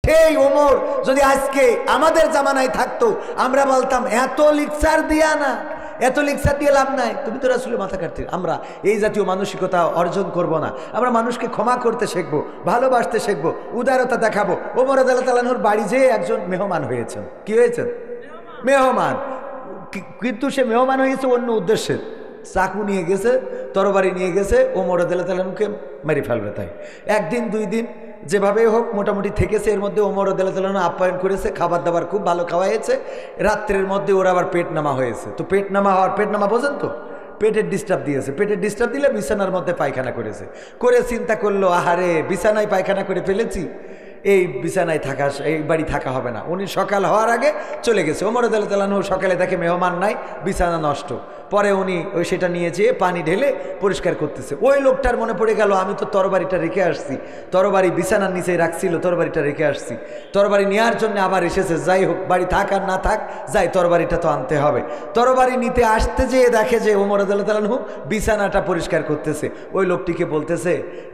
সেই ওমর যদি আজকে আমাদের জামানায় থাকতো, আমরা বলতাম এত লিকচার দিয়া না, এত লিকচার দিয়ে লাভ নাই, তুমি তো রাসূলের মাথা কাটতে। আমরা এই জাতীয় মানসিকতা অর্জন করব না। আমরা মানুষকে ক্ষমা করতে শিখবো, ভালোবাসতে শিখবো, উদারতা দেখাবো। ওমর রাদিয়াল্লাহু তাআলা আনহুর বাড়ি যেয়ে একজন মেহমান হয়েছেন। কি হয়েছেন? মেহমান। কিন্তু সে মেহমান হয়েছে অন্য উদ্দেশ্যে। চাকু নিয়ে গেছে, তরবারি নিয়ে গেছে, ওমর রাদিয়াল্লাহু তাআলা আনহুকে মেরে ফেলবে। তাই একদিন দুই দিন যেভাবে হোক মোটামুটি থেকেছে। এর মধ্যে ওমর রাদিয়াল্লাহু তাআলা আপ্যায়ন করেছে, খাবার দাবার খুব ভালো খাওয়াইছে। রাত্রের মধ্যে ওর আবার পেট নামা হয়েছে। তো পেট নামা হওয়ার, পেট নামা বোঝেন তো, পেটের ডিস্টার্ব দিয়েছে। পেটের ডিস্টার্ব দিলে বিছানার মধ্যে পায়খানা করেছে। করে চিন্তা করলো, আহারে বিছানায় পায়খানা করে ফেলেছি, এই বিছানায় থাকা, এই বাড়ি থাকা হবে না। উনি সকাল হওয়ার আগে চলে গেছে। ওমর রাদিয়াল্লাহু তাআলা আনহু সকালে দেখে মেহমান নাই, বিছানা নষ্ট। পরে উনি ওই সেটা নিয়ে যেয়ে পানি ঢেলে পরিষ্কার করতেছে। ওই লোকটার মনে পড়ে গেল, আমি তো তরবারিটা রেখে আসছি, তরবারি বিছানার নিচে রাখছিল, তরবারিটা রেখে আসছি। তরবারি নেওয়ার জন্য আবার এসেছে। যাই হোক, বাড়ি থাক আর না থাক, যাই তরবারিটা তো আনতে হবে। তরবারি নিতে আসতে যেয়ে দেখে যে ওমর রাদিয়াল্লাহু তাআলা আনহু বিছানাটা পরিষ্কার করতেছে। ওই লোকটিকে বলতেছে,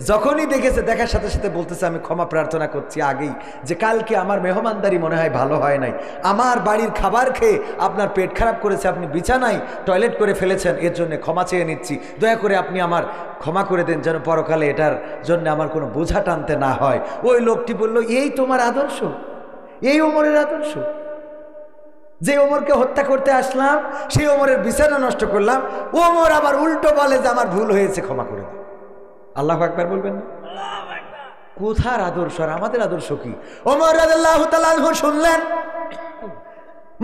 যখনই দেখেছে, দেখার সাথে সাথে বলতেছে, আমি ক্ষমা প্রার্থনা করছি আগেই, যে কালকে আমার মেহমানদারি মনে হয় ভালো হয় নাই, আমার বাড়ির খাবার খেয়ে আপনার পেট খারাপ করেছে, আপনি বিছানায় টয়লেট করে ফেলেছেন, এর জন্য ক্ষমা চেয়ে নিচ্ছি। দয়া করে আপনি আমার ক্ষমা করে দেন, যেন পরকালে এটার জন্য আমার কোনো বোঝা টানতে না হয়। ওই লোকটি বলল, এই তোমার আদর্শ, এই ওমরের আদর্শ? যে ওমরকে হত্যা করতে আসলাম, সেই ওমরের বিছানা নষ্ট করলাম, ওমর আবার উল্টো বলে যে আমার ভুল হয়েছে, ক্ষমা করে দেন। আল্লাহু আকবার বলবেন না? কোথার আদর্শ আর আমাদের আদর্শ কি? ওমর রাদিয়াল্লাহু তাআলা আনহু শুনলেন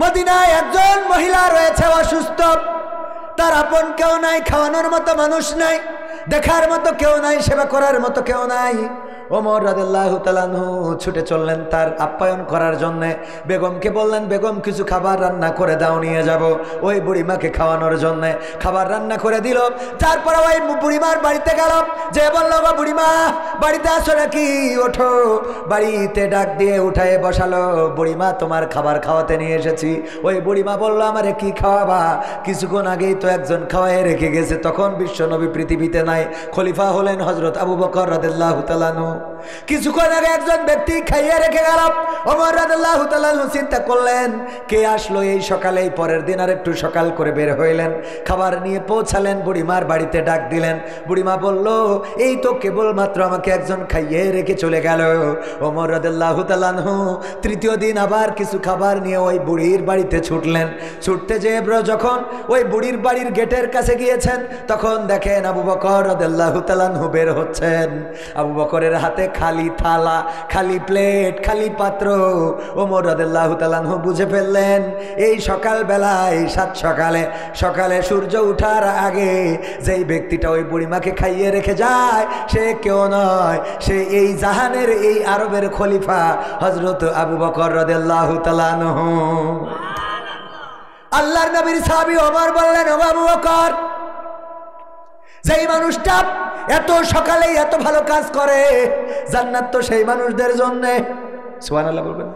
মদিনায় একজন মহিলা রয়েছে অসুস্থ, তার আপন কেউ নাই, খাওয়ানোর মতো মানুষ নাই, দেখার মতো কেউ নাই, সেবা করার মতো কেউ নাই। ওমর রাদিয়াল্লাহু তাআলা আনহু ছুটে চললেন তার আপ্যায়ন করার জন্য। বেগমকে বললেন, বেগম কিছু খাবার রান্না করে দাও, নিয়ে যাব ওই বুড়িমাকে খাওয়ানোর জন্য। খাবার রান্না করে দিল। তারপরে ওই বুড়িমার বাড়িতে গেল, যে বলল, গো বুড়িমা বাড়িতে আসো নাকি, ওঠো। বাড়িতে ডাক দিয়ে উঠায় বসালো। বুড়িমা তোমার খাবার খাওয়াতে নিয়ে এসেছি। ওই বুড়িমা বলল, আমারে কি খাওয়াবা? কিছুক্ষণ আগেই তো একজন খাওয়ায় রেখে গেছে। তখন বিশ্বনবী পৃথিবীতে নাই, খলিফা হলেন হযরত আবু বকর রাদিয়াল্লাহু তাআলা আনহু। কিছুক্ষণ আগে একজন ব্যক্তি খাইয়ে রেখে গেল। ওমর রাদিয়াল্লাহু তাআলা আনহু চিন্তা করলেন, কে আসলো এই সকালে? পরের দিন আর একটু সকাল করে বের হইলেন, খাবার নিয়ে পৌঁছালেন, বুড়িমার বাড়িতে ডাক দিলেন। বুড়িমা বলল, এই তো কেবলমাত্র আমাকে একজন খাইয়ে রেখে চলে গেল। ওমর রাদিয়াল্লাহু তাআলা আনহু তৃতীয় দিন আবার কিছু খাবার নিয়ে ওই বুড়ির বাড়িতে ছুটলেন। ছুটতে যেয়ে যখন ওই বুড়ির বাড়ির গেটের কাছে গিয়েছেন, তখন দেখেন আবু বকর রাদিয়াল্লাহু তাআলা আনহু বের হচ্ছেন। আবু বকরের হাতে খালি থালা, খালি প্লেট, খালি পাত্র। ওমর রাদিয়াল্লাহু তাআলা আনহু বুঝে ফেললেন, এই সকালবেলায়, সাত সকালে সূর্য ওঠার আগে যেই ব্যক্তিটা ওই বুড়িমাকে খাইয়ে রেখে যায়, সে কেউ নয়, সে এই জাহানের, এই আরবের খলিফা হযরত আবু বকর রাদিয়াল্লাহু তাআলা আনহু। আল্লাহর নবীর সাহাবী ওমর বললেন, ও আবু বকর, যেই মানুষটা এত সকালেই এত ভালো কাজ করে, জান্নাত তো সেই মানুষদের জন্য। সুবহানাল্লাহ বলবেন।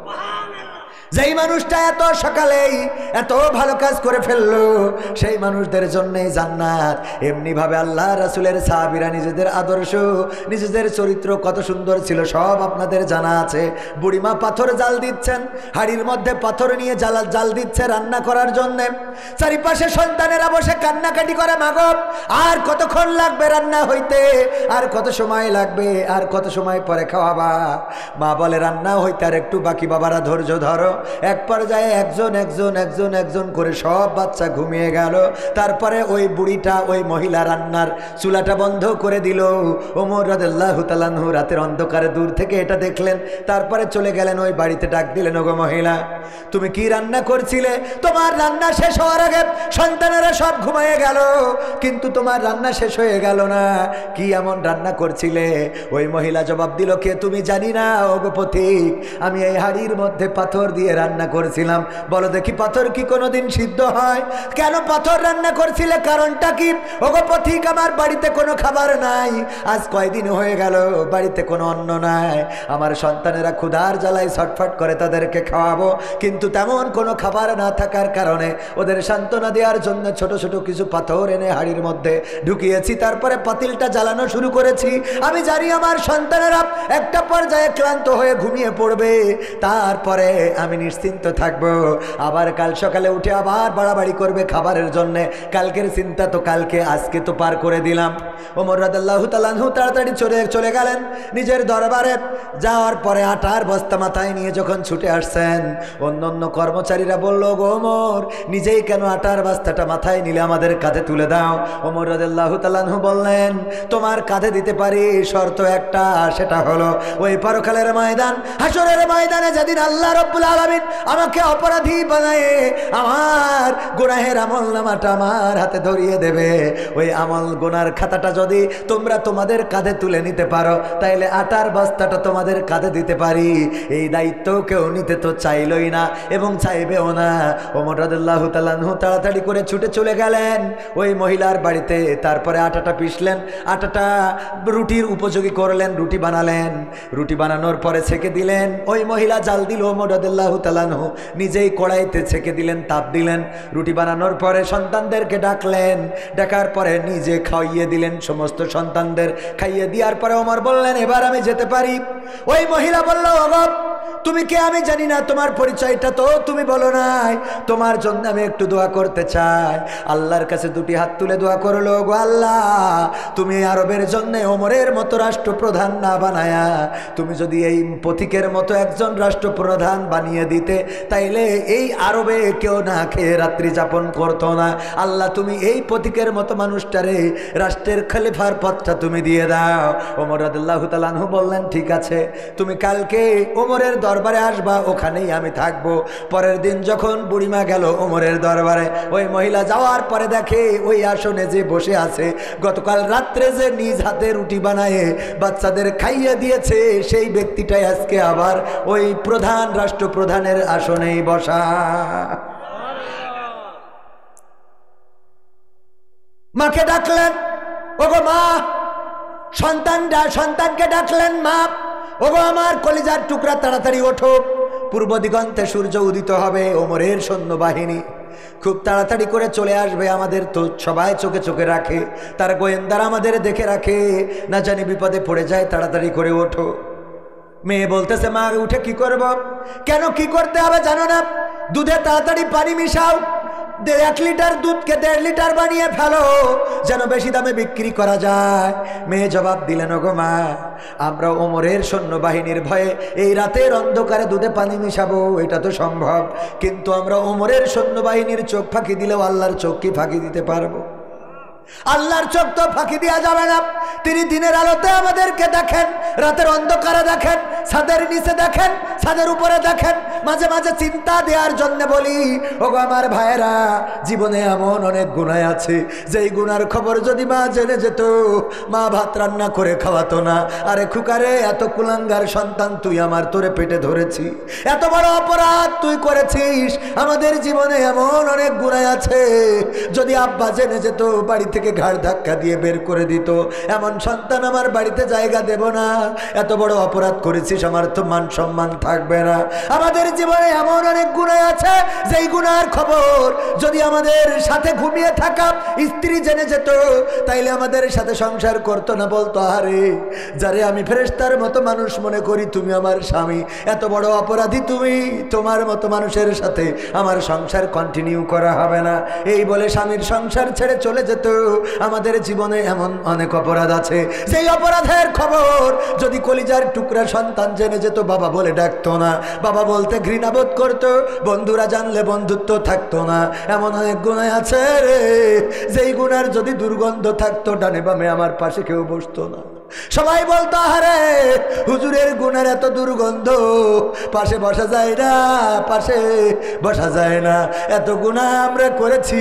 যেই মানুষটা এত সকালেই এত ভালো কাজ করে ফেললো, সেই মানুষদের জন্যই জান্নাত। এমনি ভাবে আল্লাহ রাসূলের সাহাবীরা নিজেদের আদর্শ, নিজেদের চরিত্র কত সুন্দর ছিল সব আপনাদের জানা আছে। বুড়িমা পাথর জাল দিচ্ছেন, হাড়ির মধ্যে পাথর নিয়ে জাল দিচ্ছে রান্না করার জন্য। চারিপাশে সন্তানেরা বসে কান্নাকাটি করে, মাগো আর কতক্ষণ লাগবে রান্না হইতে, আর কত সময় লাগবে, আর কত সময় পরে খাওয়াবা? মা বলে, রান্না হইতে আর একটু বাকি, বাবারা ধৈর্য ধরো। এক পর্যায়ে একজন করে সব বাচ্চা ঘুমিয়ে গেল। তারপরে ওই বুড়িটা, ওই মহিলা রান্নার চুলাটা বন্ধ করে দিল। ওমর রাদিয়াল্লাহু তাআলা আনহু রাতের অন্ধকারে দূর থেকে এটা দেখলেন। তারপরে চলে গেলেন ওই বাড়িতে, ডাক দিলেন, ওগো মহিলা, তুমি কি রান্না করছিলে? তোমার রান্না শেষ হওয়ার আগে সন্তানেরা সব ঘুমিয়ে গেল, কিন্তু তোমার রান্না শেষ হয়ে গেল না। কি এমন রান্না করছিলে? ওই মহিলা জবাব দিল, কে তুমি? জানি না ওগো পথিক, আমি এই হাড়ির মধ্যে পাথর দিয়ে দিয়ে রান্না করেছিলাম। বলো দেখি পাথর কি কোনোদিন সিদ্ধ হয়? কেন পাথর রান্না করছিলে, কারণটা কি? ওগো পথিক, আমার বাড়িতে কোনো খাবার নাই, আজ কয়দিন হয়ে গেল বাড়িতে কোনো অন্ন নাই, আমার সন্তানেরা ক্ষুধার জ্বালায় ছটফট করে, তাদেরকে খাওয়াবো, কিন্তু তেমন কোনো খাবার না থাকার কারণে ওদের সান্ত্বনা দেওয়ার জন্য ছোট ছোট কিছু পাথর এনে হাড়ির মধ্যে ঢুকিয়েছি, তারপরে পাতিলটা জ্বালানো শুরু করেছি। আমি জানি আমার সন্তানেরা একটা পর্যায়ে ক্লান্ত হয়ে ঘুমিয়ে পড়বে, তারপরে আমি নিশ্চিন্ত থাকবো। আবার কাল সকালে উঠে আবার বাড়াবাড়ি করবে খাবারের জন্য। কালকের চিন্তা তো কালকে, আজকে তো পার করে দিলাম। ওমর রাদিয়াল্লাহু তাআলা আনহু তাড়াতাড়ি চলে গেলেন নিজের দরবারে। যাওয়ার পরে আটার বস্তা মাথায় নিয়ে যখন ছুটে আসছেন, অন্য কর্মচারীরা বলল, গো ওমর, নিজেই কেন আটার বস্তাটা মাথায় নিলে, আমাদের কাঁধে তুলে দাও। ওমর রাদিয়াল্লাহু তাআলা আনহু বললেন, তোমার কাঁধে দিতে পারি, শর্ত একটা, সেটা হলো ওই পরকালের ময়দান, হাসরের ময়দানে যেদিন আল্লাহ রাব্বুল আলামিন আমাকে অপরাধী বানায় আমার গুনাহের আমলনামাটা আমার হাতে ধরিয়ে দেবে, ওই আমল গুনার খাতাটা যদি তোমরা তোমাদের কাঁধে তুলে নিতে পারো, তাইলে আটার বস্তাটা তোমাদের কাঁধে দিতে পারি। এই দায়িত্ব কেউ নিতে তো চাইলই না এবং চাইবেও না। ওমর রাদিয়াল্লাহু তাআলা আনহু তাড়াতাড়ি করে ছুটে চলে গেলেন ওই মহিলার বাড়িতে। তারপরে আটাটা পিষলেন, আটাটা রুটির উপযোগী করলেন, রুটি বানালেন। রুটি বানানোর পরে ছেঁকে দিলেন, ওই মহিলা জাল দিল, ওমর রাদিয়াল্লাহু তাআলা আনহু নিজেই কড়াইতে ছেঁকে দিলেন, তাপ দিলেন। রুটি বানানোর পরে সন্তানদেরকে ডাকলেন, ডাকার পরে নিজে খাইয়ে দিলেন, সমস্ত সন্তানদের খাইয়ে দেওয়ার পরে ওমর বললেন, এবার আমি যেতে পারি। ওই মহিলা বলল, ওগো তুমি কে আমি জানি না, তোমার পরিচয়টা তো তুমি বলো নাই, তোমার জন্য আমি একটু দোয়া করতে চাই। আল্লাহর কাছে দুটি হাত তুলে দোয়া করলো, গো আল্লাহ, তুমি আরবের জন্য ওমরের মতো রাষ্ট্রপ্রধান না বানায়া তুমি যদি এই পথিকের মতো একজন রাষ্ট্রপ্রধান বানিয়ে দিতে, তাইলে এই আরবে কেউ না খেয়ে রাত্রি যাপন করতো না। আল্লাহ, তুমি এই পথিকের মতো মানুষটারে রাষ্ট্রের খলিফার পদটা তুমি দিয়ে দাও। ওমর রাদিয়াল্লাহু তাআলা আনহু বললেন, ঠিক আছে, তুমি কালকে ওমরের দরবারে আসবা, ওখানেই আমি থাকবো। পরের দিন যখন বুড়িমা গেল ওমরের দরবারে, ওই মহিলা যাওয়ার পরে দেখে ওই আসনে যে বসে আছে, গতকাল রাত্রে যে নিজ হাতে রুটি বানায় বাচ্চাদের খাইয়ে দিয়েছে, সেই ব্যক্তিটাই আজকে আবার ওই প্রধান রাষ্ট্রপ্রধানের আসনেই বসা। মাকে ডাকলেন, ওগো মা, সন্তানকে ডাকলেন, মা, ওগো আমার কলিজার টুকরা, তাড়াতাড়ি ওঠো, পূর্ব দিগন্তে সূর্য উদিত হবে, ওমরের সৈন্যবাহিনী খুব তাড়াতাড়ি করে চলে আসবে। আমাদের তো সবাই চোখে চোখে রাখে, তার গোয়েন্দারা আমাদের দেখে রাখে, না জানি বিপদে পড়ে যায়, তাড়াতাড়ি করে ওঠো। মেয়ে বলতেছে, মা উঠে কি করব? কেন কি করতে হবে জানো না? দুধে তাড়াতাড়ি পানি মিশাও, 1 লিটার দুধকে 1.5 লিটার বানিয়ে ফেলো, যেন বেশি দামে বিক্রি করা যায়। মেয়ে জবাব দিলেন, ওগো মা, আমরা ওমরের সৈন্যবাহিনীর ভয়ে এই রাতের অন্ধকারে দুধে পানি মিশাবো, এটা তো সম্ভব, কিন্তু আমরা ওমরের সৈন্যবাহিনীর চোখ ফাঁকি দিলেও আল্লাহর চোখ কি ফাঁকি দিতে পারবো? আল্লাহর চোখ তো ফাঁকি দেওয়া যাবে না। তিনি দিনের আলোতে আমাদেরকে দেখেন, রাতের অন্ধকারে দেখেন, ছাদের নিচে দেখেন, ছাদের উপরে দেখেন। মাঝে মাঝে চিন্তা দেওয়ার জন্য বলি, ওগো আমার ভাইয়েরা, জীবনে এমন অনেক গুনাহ আছে, যেই গুনার খবর যদি মা জেনে যেত, মা ভাত রান্না করে খাওয়াতো না। আরে খুকারে, এত কুলাঙ্গার সন্তান তুই আমার, তোরে পেটে ধরেছি, এত বড় অপরাধ তুই করেছিস। আমাদের জীবনে এমন অনেক গুনাহ আছে, যদি আব্বা জেনে যেত বাড়ি থেকে ঘাড় ধাক্কা দিয়ে বের করে দিত। এমন সন্তান আমার বাড়িতে জায়গা দেব না। এত বড় অপরাধ করেছিস, আমার তো মান সম্মান থাকবে না। আমাদের জীবনে এমন অনেক গুনাহ আছে, যেই গুনার খবর যদি আমাদের সাথে ঘুমিয়ে থাকা স্ত্রী জেনে যেত, তাইলে আমাদের সাথে সংসার করতো না, বলতো, আরে যারে আমি ফেরেশতার মতো মানুষ মনে করি, তুমি আমার স্বামী, এত বড় অপরাধী তুমি, তোমার মতো মানুষের সাথে আমার সংসার কন্টিনিউ করা হবে না। এই বলে স্বামীর সংসার ছেড়ে চলে যেত। আমাদের জীবনে এমন অনেক অপরাধ আছে, সেই অপরাধের খবর যদি কলিজার টুকরা সন্তান জেনে যেত, বাবা বলে ডাকতো না, বাবা বলতে ঘৃণাবোধ করতো, বন্ধুরা জানলে বন্ধুত্ব থাকতো না। এমন অনেক গুনাহ আছে রে, যেই গুনার যদি দুর্গন্ধ থাকতো, ডানে বামে আমার পাশে কেউ বসতো না। সবাই বলতো আরে হুজুরের গুণের এত দুর্গন্ধ, পাশে বসা যায় না, পাশে বসা যায় না। এত গুনাহ আমরা করেছি,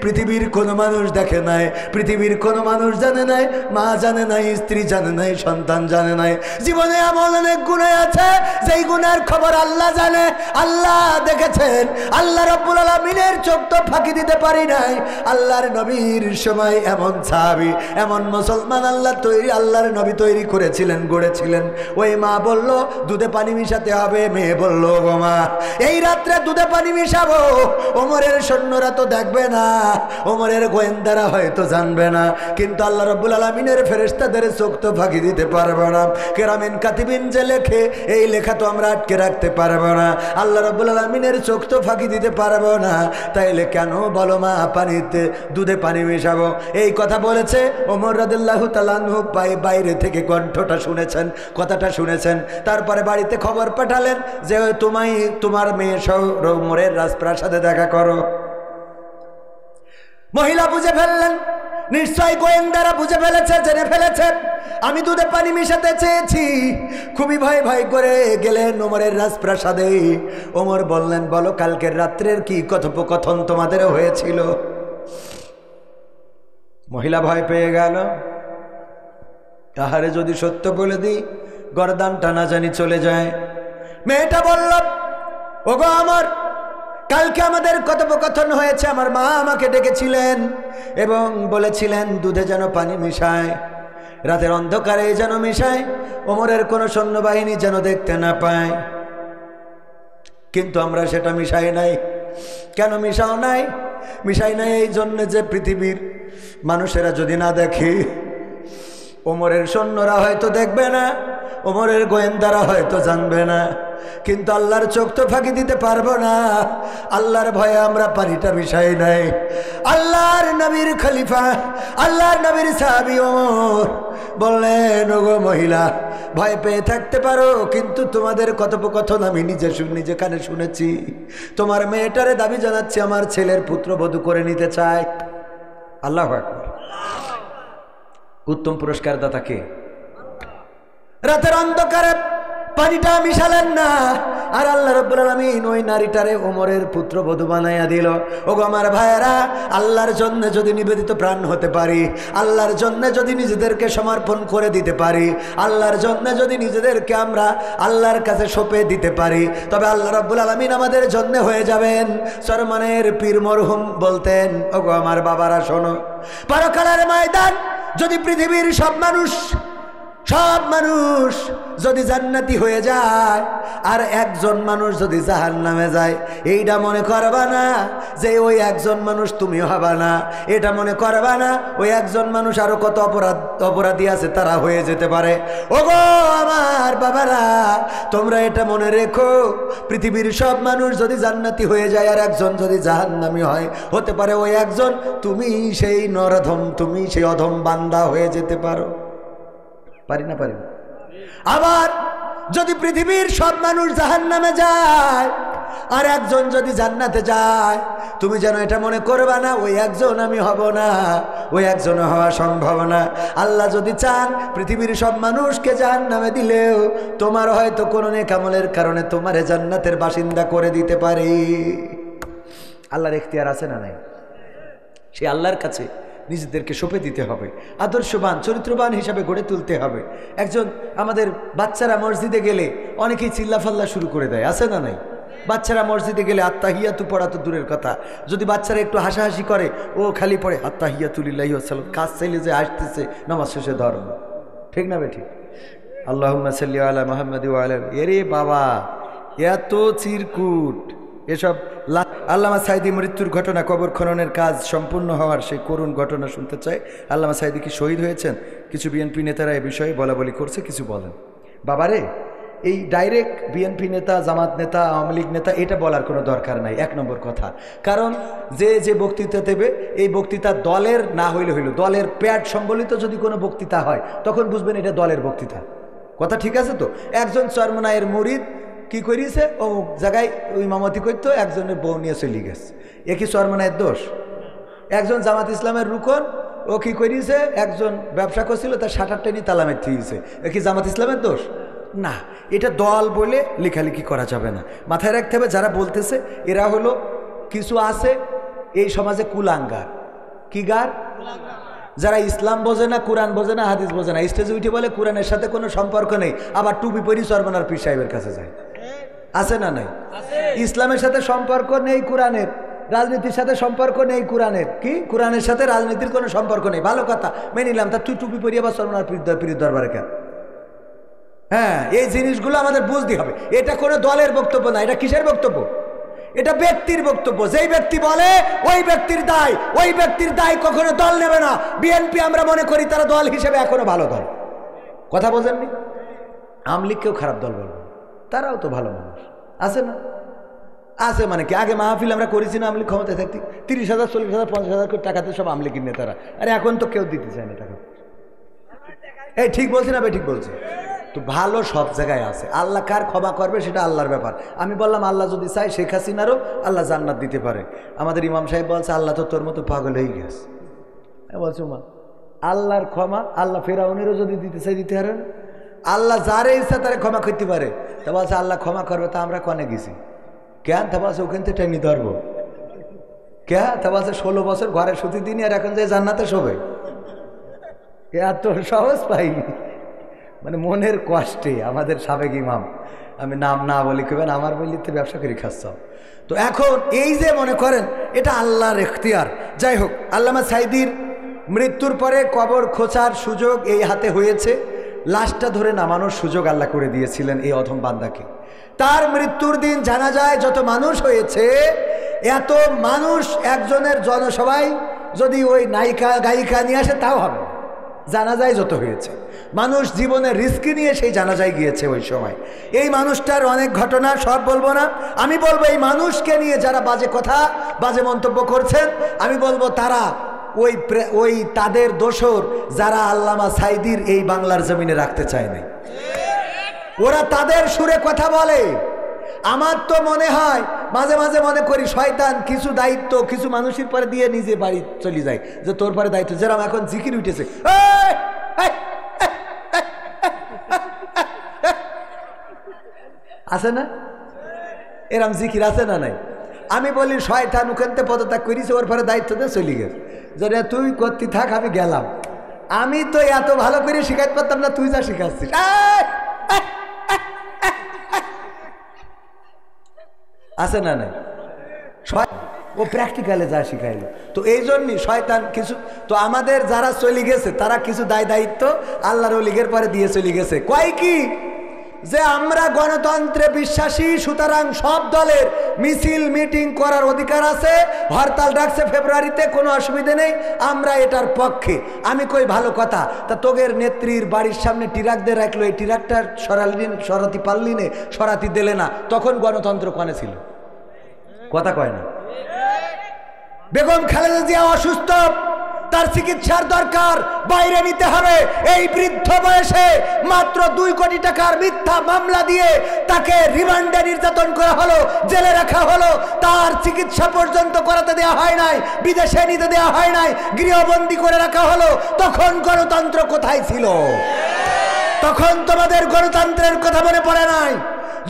পৃথিবীর কোনো মানুষ দেখে নাই, পৃথিবীর কোনো মানুষ জানে নাই, মা জানে নাই, স্ত্রী জানে নাই, সন্তান জানে নাই। জীবনে এমন অনেক গুনাহ আছে যেই গুনার খবর আল্লাহ জানে, আল্লাহ দেখেছেন। আল্লাহ রাব্বুল আলামিনের চোখ তো ফাঁকি দিতে পারি নাই। আল্লাহর নবীর সময় এমন সাহাবী, এমন মুসলমান আল্লাহর নবী তৈরি করেছিলেন, গড়েছিলেন। ওই মা বলল দুধে পানি মিশাতে হবে, মেয়ে বলল গো মা এই রাত্রে দুধে পানি মিশাবো। ওমরের সৈন্যরা তো দেখবে না, ওমরের গোয়েন্দারা হয়তো জানবে না, কিন্তু আল্লাহ রাব্বুল আলামিনের ফেরেশতাদের চোখ তো ফাঁকি দিতে পারবে না। কেরামিন কাতিবিন যে লেখে, এই লেখা তো আমরা আটকে রাখতে পারবো না। আল্লাহ রাব্বুল আলামিনের চোখ তো ফাঁকি দিতে পারবো না, তাইলে কেন বলো মা পানিতে দুধে পানি মেশাবো? এই কথা বলেছে ওমর রাদিয়াল্লাহু তাআলা আনহু। বাইরে থেকে কণ্ঠটা শুনেছেন, কথাটা শুনেছেন। তারপরে বাড়িতে খবর পাঠালেন যে তোমার মেয়ে সহ ওমরের রাজপ্রাসাদে দেখা করো। মহিলা বুঝে ফেললেন, নিশ্চয় গোয়েন্দারা বুঝে ফেলেছে, জেনে ফেলেছে আমি দুধে পানি মিশাতে চেয়েছি। খুবই ভয় ভয় করে গেলেন ওমরের রাজপ্রাসাদে। ওমর বললেন বলো কালকের রাত্রের কি কথোপকথন তোমাদের হয়েছিল? মহিলা ভয় পেয়ে গেল, তাহারে যদি সত্য বলে দিই গর্দানটা না জানি চলে যায়। মেয়েটা বলল ওগো আমার, কালকে আমাদের কথোপকথন হয়েছে। আমার মা আমাকে ডেকেছিলেন এবং বলেছিলেন দুধে যেন পানি মিশায়, রাতের অন্ধকারে যেন মিশায়, ওমরের কোনো সৈন্যবাহিনী যেন দেখতে না পায়। কিন্তু আমরা সেটা মিশাই নাই। কেন মিশাও নাই? মিশাই নাই এই জন্য যে পৃথিবীর মানুষেরা যদি না দেখে, ওমরের সৈন্যরা হয়তো দেখবে না, ওমরের গোয়েন্দারা হয়তো জানবে না, কিন্তু আল্লাহর চোখ তো ফাঁকি দিতে পারবো না। আল্লাহর ভয়ে আমরা পানিটা মিশাই নাই। আল্লাহর নবীর খলিফা, আল্লাহর নবীর সাহাবী ওমর বললেন ওগো মহিলা, ভয় পেয়ে থাকতে পারো, কিন্তু তোমাদের কথোপকথন আমি নিজে কানে শুনেছি। তোমার মেয়েটারে দাবি জানাচ্ছি আমার ছেলের পুত্রবধূ করে নিতে চায়। আল্লাহু আকবার। উত্তম পুরস্কার দাতাকে। রাতের অন্ধকারে পানিটা মিশালেন না, আর আল্লাহ রাব্বুল আলামিন ওই নারীটারে ওমরের পুত্রবধূ বানাইয়া দিল। ওগো আমার ভাইয়েরা, আল্লাহর জন্য যদি নিবেদিত প্রাণ হতে পারি, আল্লাহর জন্য যদি নিজেদেরকে সমর্পণ করে দিতে পারি, আল্লাহর জন্য যদি নিজেদেরকে আমরা আল্লাহর কাছে সঁপে দিতে পারি, তবে আল্লাহ রাব্বুল আলামিন আমাদের জন্য হয়ে যাবেন। সরমানের পীর মরহুম বলতেন ওগো আমার বাবারা শোনো, পরকালের ময়দান যদি পৃথিবীর সব মানুষ যদি জান্নাতি হয়ে যায় আর একজন মানুষ যদি জাহান্নামে যায়, এইটা মনে করবা না যে ওই একজন মানুষ তুমি হবা না। এটা মনে করবা না ওই একজন মানুষ আরো কত অপরাধী আছে তারা হয়ে যেতে পারে। ওগো আমার বাবারা, তোমরা এটা মনে রেখো, পৃথিবীর সব মানুষ যদি জান্নাতি হয়ে যায় আর একজন যদি জাহান্নামী হয়, হতে পারে ওই একজন তুমি সেই নরধম, তুমি সেই অধম বান্দা হয়ে যেতে পারো। পারি না? আবার যদি পৃথিবীর সব মানুষ জাহান্নামে যায় আর একজন যদি জান্নাতে যায়, তুমি যেন এটা মনে করবা না ওই একজন আমি হব না, ওই একজন হওয়া সম্ভব না। আল্লাহ যদি চান পৃথিবীর সব মানুষকে জাহান্নামে দিলেও তোমার হয়তো কোনো নেক আমলের কারণে তোমারে জান্নাতের বাসিন্দা করে দিতে পারে। আল্লাহর এখতিয়ার আছে না নাই? সে আল্লাহর কাছে নিজেদেরকে সঁপে দিতে হবে, আদর্শবান চরিত্রবান হিসাবে গড়ে তুলতে হবে। একজন আমাদের বাচ্চারা মসজিদে গেলে অনেকেই চিল্লাফাল্লা শুরু করে দেয়, আছে না নাই? বাচ্চারা মসজিদে গেলে আত্তাহিয়াতু পড়া তো দূরের কথা, যদি বাচ্চারা একটু হাসাহাসি করে ও খালি পড়ে আত্তাহিয়াতু লিল্লাহি ওয়া সালাম। কাজ চাইলে যে আসতেছে নামাজ শেষে ধর্ম, ঠিক না বেঠিক? আল্লাহুম্মা সাল্লি আলা মুহাম্মাদি ওয়া আলা। এরে বাবা, এত চিরকুট এসব। আল্লামা সাঈদী মৃত্যুর ঘটনা, কবর খননের কাজ সম্পূর্ণ হওয়ার সেই করুণ ঘটনা শুনতে চাই। আল্লামা সাঈদী কি শহীদ হয়েছেন? কিছু বিএনপি নেতারা এ বিষয়ে বলাবলি করছে, কিছু বলেন। বাবারে, এই ডাইরেক্ট বিএনপি নেতা, জামাত নেতা, আওয়ামী লীগ নেতা এটা বলার কোনো দরকার নাই, এক নম্বর কথা। কারণ যে বক্তৃতা দেবে এই বক্তৃতা দলের না হইলে হইল, দলের প্যাড সম্বলিত যদি কোনো বক্তৃতা হয় তখন বুঝবেন এটা দলের বক্তৃতা। কথা ঠিক আছে তো? একজন চরমনায়ের মুরিদ কি করিয়েছে, ও জায়গায় ওই ইমামতি করতো, একজনের বউ নিয়ে চলে গেছে, এ কি চরমনায়ের দোষ? একজন জামাত ইসলামের রুকন ও কি করিয়েছে, একজন ব্যবসা করছিল, তার শাটারটা নিয়ে তালা মেরে দিয়েছে। এ কি জামাত ইসলামের দোষ? না, এটা দল বলে লেখালেখি করা যাবে না। মাথায় রাখতে হবে যারা বলতেছে এরা হলো কিছু আছে এই সমাজে কুলাঙ্গার। কি গার? যারা ইসলাম বোঝে না, কোরআন বোঝে না, হাদিস বোঝে না, স্টেজে উঠে বলে কোরআনের সাথে কোনো সম্পর্ক নেই, আবার টুপি পরি সরবনার পীর সাহেবের কাছে যায়। আছে না নাই? ইসলামের সাথে সম্পর্ক নেই কোরআনের, রাজনীতির সাথে সম্পর্ক নেই কোরআনের। কি? কোরআনের সাথে রাজনীতির কোনো সম্পর্ক নেই। ভালো কথা, মেনে নিলাম। তা তুই টুপি পরি আবার সরবনার পীর দরবারে কেন? হ্যাঁ, এই জিনিসগুলো আমাদের বুঝতে হবে। এটা কোনো দলের বক্তব্য না, এটা কিসের বক্তব্য? এটা ব্যক্তির বক্তব্য। যেই ব্যক্তি বলে ওই ব্যক্তির দায়, ওই ব্যক্তির দায় কখনো দল নেবে না। বিএনপি আমরা মনে করি তারা দল হিসেবে এখনো ভালো দল। কথা বোঝেননি? আওয়ামী লীগকেও খারাপ দল বলবো, তারাও তো ভালো মানুষ। আছে না? আছে মানে কি? আগে মাহফিল আমরা করেছি না, আওয়ামী লীগ ক্ষমতায় থাকতে 30,000 40,000 50,000 করে টাকাতে সব আওয়ামী লীগের নেতারা। আরে এখন তো কেউ দিতে চায় না টাকা। এই ঠিক বলছি না? ঠিক বলছি তো। ভালো সব জায়গায় আছে। আল্লাহ কার ক্ষমা করবে সেটা আল্লাহর ব্যাপার। আমি বললাম আল্লাহ যদি চায় শেখ হাসিনারও আল্লাহ জান্নাত দিতে পারে। আমাদের ইমাম সাহেব বলছে আল্লাহ তো তোর মতো পাগল হয়ে গেছে। বলছো মা, আল্লাহর ক্ষমা আল্লাহ ফেরাউনেরও যদি দিতে চাই দিতে পারেন। আল্লাহ যারে ইচ্ছা তারে ক্ষমা করতে পারে। তা বলছে আল্লাহ ক্ষমা করবে, তা আমরা কনে গেছি কেন? তা বলছে ওখান থেকে টেনে ধরবো কে? তা বলছে 16 বছর ঘরে শুতে দিনই, আর এখন যে জান্নাতে শোবে। এত সহজ পাইনি। মানে মনের কষ্টে আমাদের সাবেক ইমাম, আমি নাম না বলি কেবেন, আমার বলিতে ব্যবসা করে খাচ্ছাও। তো এখন এই যে মনে করেন এটা আল্লাহর এখতিয়ার। যাই হোক, আল্লামা সাঈদীর মৃত্যুর পরে কবর খোঁচার সুযোগ এই হাতে হয়েছে। লাশটা ধরে নামানোর সুযোগ আল্লাহ করে দিয়েছিলেন এই অধম বান্দাকে। তার মৃত্যুর দিন জানাজায় যত মানুষ হয়েছে, এত মানুষ একজনের জনসভায় যদি ওই নায়িকা গায়িকা নিয়ে আসে তাও হবে। জানাজায় যত হয়েছে মানুষ জীবনের রিস্ক নিয়ে সেই জানাজায় গিয়েছে ওই সময়। এই মানুষটার অনেক ঘটনা, সব বলবো না। আমি বলবো এই মানুষকে নিয়ে যারা বাজে কথা বাজে মন্তব্য করছেন, আমি বলবো তারা ওই তাদের দোসর যারা আল্লামা সাঈদীর এই বাংলার জমিনে রাখতে চায় নাই। ওরা তাদের সুরে কথা বলে। আমার তো মনে হয় মাঝে মাঝে মনে করি শয়তান কিছু দায়িত্ব কিছু মানুষের পরে দিয়ে নিজে বাড়ি চলে যায়, যে তোর পরে দায়িত্ব। যেরকম এখন জিকির উঠেছে, আছে না? এরম জিকির আছে না নাই? আমি বলি শয়তান ওখানতে পদত্যাগ করেছে, ওর পরে দায়িত্ব দিয়ে চলে গেছে, যে তুই করতে থাক আমি গেলাম। আমি তো এত ভালো করে শিখাইতে পারতাম না, তুই যা শিখাচ্ছিস। আছে না নাই? ও প্র্যাকটিক্যালে যা শিখাইলো। তো এই জন্যই শয়তান কিছু, তো আমাদের যারা চলে গেছে তারা কিছু দায়িত্ব আল্লাহর ওলিগের পরে দিয়ে চলে গেছে। কয় কি? যে আমরা গণতন্ত্রে বিশ্বাসী, সুতরাং সব দলের মিছিল মিটিং করার অধিকার আছে। হরতাল ডাকছে ফেব্রুয়ারিতে, কোনো অসুবিধা নেই, আমরা এটার পক্ষে। আমি কই ভালো কথা, তা তোগের নেত্রীর বাড়ির সামনে ট্রাক দিয়ে রাখলো, এই ট্রাকটা সরাতি পারলি নে, সরাতি দিলে না, তখন গণতন্ত্র কনে ছিল? কথা কয় না। বেগম খালেদা জিয়া অসুস্থ, তার চিকিৎসার দরকার, বাইরে নিতে হবে। এই বৃদ্ধ বয়সে মাত্র 2 কোটি টাকার মিথ্যা মামলা দিয়ে তাকে রিমান্ডে নির্যাতন করা হলো, জেলে রাখা হলো। তার চিকিৎসা পর্যন্ত করাতে দেওয়া হয় নাই, বিদেশে নিতে দেওয়া হয় নাই, গৃহবন্দী করে রাখা হলো। তখন গণতন্ত্র কোথায় ছিল? তখন তোমাদের গণতন্ত্রের কথা মনে পড়ে নাই?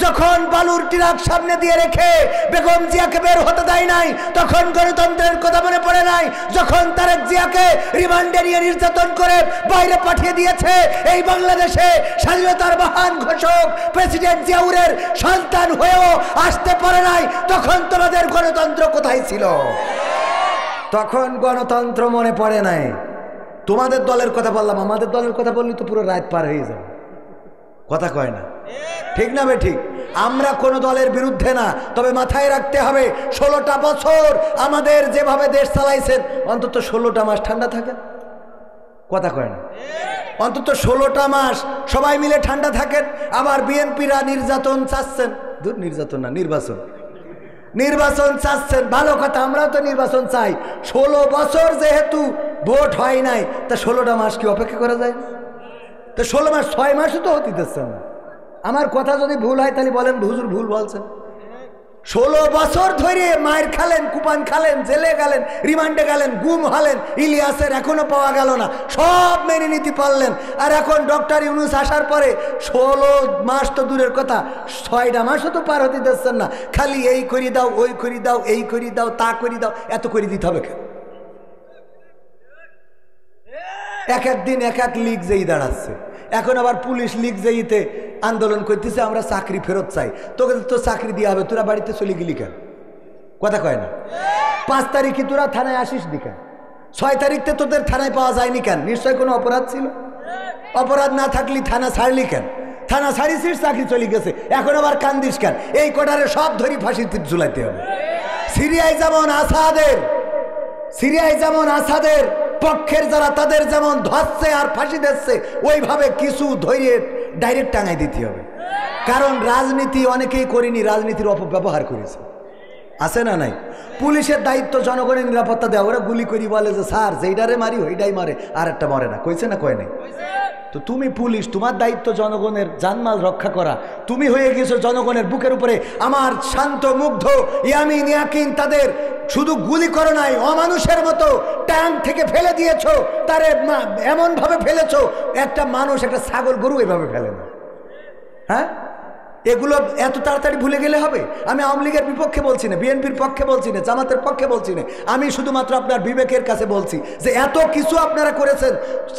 যখন বালুর ট্রাক সামনে দিয়ে রেখে বেগম জিয়াকে বের হতে দেয় নাই, তখন গণতন্ত্রের কথা মনে পড়ে নাই? যখন তারেক জিয়াকে রিমান্ডে নিয়ে নির্যাতন করে বাইরে পাঠিয়ে দিয়েছে এই বাংলাদেশে স্বাধীনতার মহান ঘোষক প্রেসিডেন্ট জিয়াউরের সন্তান হয়েও আসতে পারে নাই, তখন তোমাদের গণতন্ত্র কোথায় ছিল? তখন গণতন্ত্র মনে পড়ে নাই। তোমাদের দলের কথা বললাম, আমাদের দলের কথা বললে তো পুরো রাত পার হয়ে যাবে। কথা কয় না? ঠিক না বে ঠিক? আমরা কোনো দলের বিরুদ্ধে না, তবে মাথায় রাখতে হবে 16টা বছর আমাদের যেভাবে দেশ চালাইছেন, অন্তত 16টা মাস ঠান্ডা থাকেন। কথা কয় না? অন্তত 16টা মাস সবাই মিলে ঠান্ডা থাকেন। আবার বিএনপিরা নির্যাতন চাচ্ছেন, দূর নির্যাতন না, নির্বাচন চাচ্ছেন, ভালো কথা, আমরাও তো নির্বাচন চাই। 16 বছর যেহেতু ভোট হয় নাই, তা 16টা মাস কি অপেক্ষা করা যায়? তো 16 মাস, 6 মাসও তো হতে দিচ্ছেন না। আমার কথা যদি ভুল হয় তাহলে বলেন হুজুর ভুল বলছেন। 16 বছর ধরে মায়ের খালেন, কুপান খালেন, জেলে গেলেন, রিমান্ডে গেলেন, গুম হলেন, ইলিয়াসের এখনো পাওয়া গেল না, সব মেনে নিতে পারলেন। আর এখন ডক্টর ইউনূস আসার পরে 16 মাস তো দূরের কথা, 6টা মাসও তো পার হতে দিচ্ছেন না। খালি এই করি দাও, ওই করি দাও, এই করি দাও, তা করি দাও, এত করে দিতে হবে কেন? এক এক দিন এক এক লিগ যেই দাঁড়াচ্ছে। এখন আবার পুলিশ লিগ যেইতে আন্দোলন করতেছে, আমরা চাকরি ফেরত চাই। তোকে তো চাকরি দেওয়া হবে, তোরা বাড়িতে চলে গেলি কেন? কথা কয় না। 5 তারিখে তোরা থানায় আসিস নি কেন? 6 তারিখতে তোদের থানায় পাওয়া যায়নি কেন? নিশ্চয় কোনো অপরাধ ছিল। অপরাধ না থাকলে থানা ছাড়লি কেন? থানা ছাড়িছিস, চাকরি চলে গেছে, এখন আবার কান্দিস কেন? এই কটারে সব ধরি ফাঁসিতে ঝুলাইতে হবে। সিরিয়ায় যেমন আসাদের পক্ষের যারা, তাদের যেমন ধরছে আর ফাঁসি দিচ্ছে, ওইভাবে কিছু ধৈর্য ডাইরেক্ট টাঙাই দিতে হবে। কারণ রাজনীতি অনেকেই করিনি, রাজনীতির অপব্যবহার করেছে, আছে না নাই? পুলিশের দায়িত্ব জনগণের নিরাপত্তা দেওয়া। ওরা গুলি করি বলে যে স্যার যেইটারে মারি ওইটাই মারে, আর একটা মরে না, কইছে না কয় নাই? তো তুমি পুলিশ, তোমার দায়িত্ব জনগণের জানমাল রক্ষা করা। তুমি হয়ে গেছো জনগণের বুকের উপরে আমার শান্ত মুগ্ধ ইয়ামিন ইয়াকিন, তাদের শুধু গুলি করো নাই, অমানুষের মতো ট্যাঙ্ক থেকে ফেলে দিয়েছো, তারে এমন ভাবে ফেলেছো, একটা মানুষ, একটা ছাগল গরু এভাবে ফেলে না। হ্যাঁ, এগুলো এত তাড়াতাড়ি ভুলে গেলে হবে? আমি আওয়ামী লীগের বিপক্ষে বলছি না, বিএনপির পক্ষে বলছি না, জামাতের পক্ষে বলছি না, আমি শুধুমাত্র আপনার বিবেকের কাছে বলছি যে এত কিছু আপনারা করেছেন।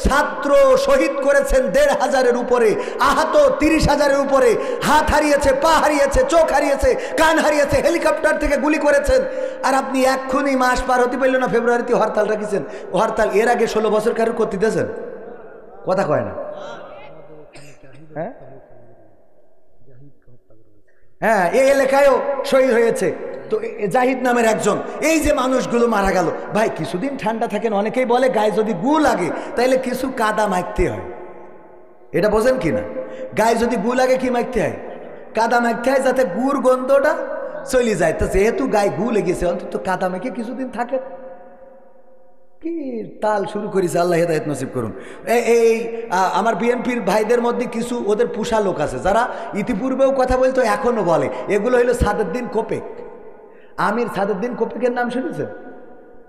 ছাত্র শহীদ করেছেন 1,500-এর উপরে, আহত 30,000-এর উপরে, হাত হারিয়েছে, পা হারিয়েছে, চোখ হারিয়েছে, কান হারিয়েছে, হেলিকপ্টার থেকে গুলি করেছেন। আর আপনি এক্ষুনি মাস পার হতে পারল না, ফেব্রুয়ারিতে হরতাল রাখিছেন। হরতাল এর আগে 16 বছর কারোর করতে দিয়েছেন? কথা কয় না। হ্যাঁ হ্যাঁ, এই এলাকায়ও শহীদ হয়েছে তো জাহিদ নামের একজন। এই যে মানুষগুলো মারা গেল, ভাই কিছুদিন ঠান্ডা থাকেন। অনেকেই বলে গায়ে যদি গু লাগে তাহলে কিছু কাদা মাখতে হয়, এটা বোঝেন কি না? গায়ে যদি গু লাগে কি মাখতে হয়? কাদা মাখতে হয়, যাতে গুড় গন্ধটা চলে যায়। তো যেহেতু গায়ে গু লেগেছে, অন্তত কাদা মেখে কিছুদিন থাকে। কি তাল শুরু করেছে, আল্লাহ হেদায়েত নসিব করুন। এই আমার বিএনপির ভাইদের মধ্যে কিছু ওদের পুষা লোক আছে, যারা ইতিপূর্বেও কথা বলতো, এখনো বলে। এগুলো হইলো সাদেরদিন কোপেক, আমির সাদেরদিন কোপেকের নাম শুনেছেন?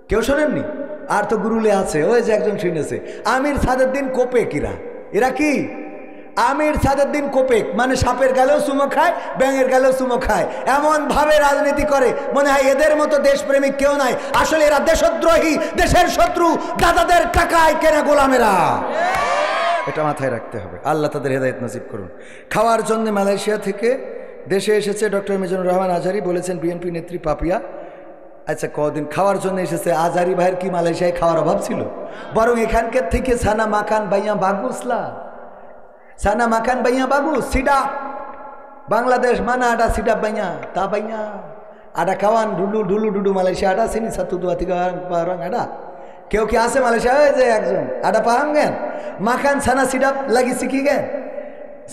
কেউ শোনেননি? আর তো গুরুলে আছে, ওই যে একজন শুনেছে, আমির সাদেরদিন কোপেক। এরা কি? আমির সাদেরদিন কোপেক মানে সাপের গালেও চুমো খায়, ব্যাঙের গালেও চুমো খায়, এমন ভাবে রাজনীতি করে মনে হয় এদের মতো দেশপ্রেমিক কেউ নাই। আসলে এরা দেশদ্রোহী, দেশের শত্রু, দাদাদের টাকায় কেনা গোলামেরা। এটা মাথায় রাখতে হবে। আল্লাহ তাদের হেদায়েত নসিব করুন। খাওয়ার জন্য মালয়েশিয়া থেকে দেশে এসেছে ডক্টর মিজানুর রহমান আজহারি, বলেছেন বিএনপি নেত্রী পাপিয়া। আচ্ছা, কদিন খাওয়ার জন্য এসেছে? আজহারি ভাইয়ের কি মালয়েশিয়ায় খাওয়ার অভাব ছিল? বরং এখানকার থেকে সানা মাকান বাইয়া বাগুসলা, সানা মাকান বাইয়া বাবু সিডা বাংলাদেশ মানা আডা সিডা বাইয়া তা বাইয়া আডা খাওয়ান ঢুলু ঢুলু ডুডু মালয়েশিয়া আডা সিনি সাতু দুয়া থেকে পারং আডা। কেউ কি আছে মালয়েশিয়া? যে একজন আডা পাহাং গেন মাখান সানা সিডাপ লাগি শিখি গেন,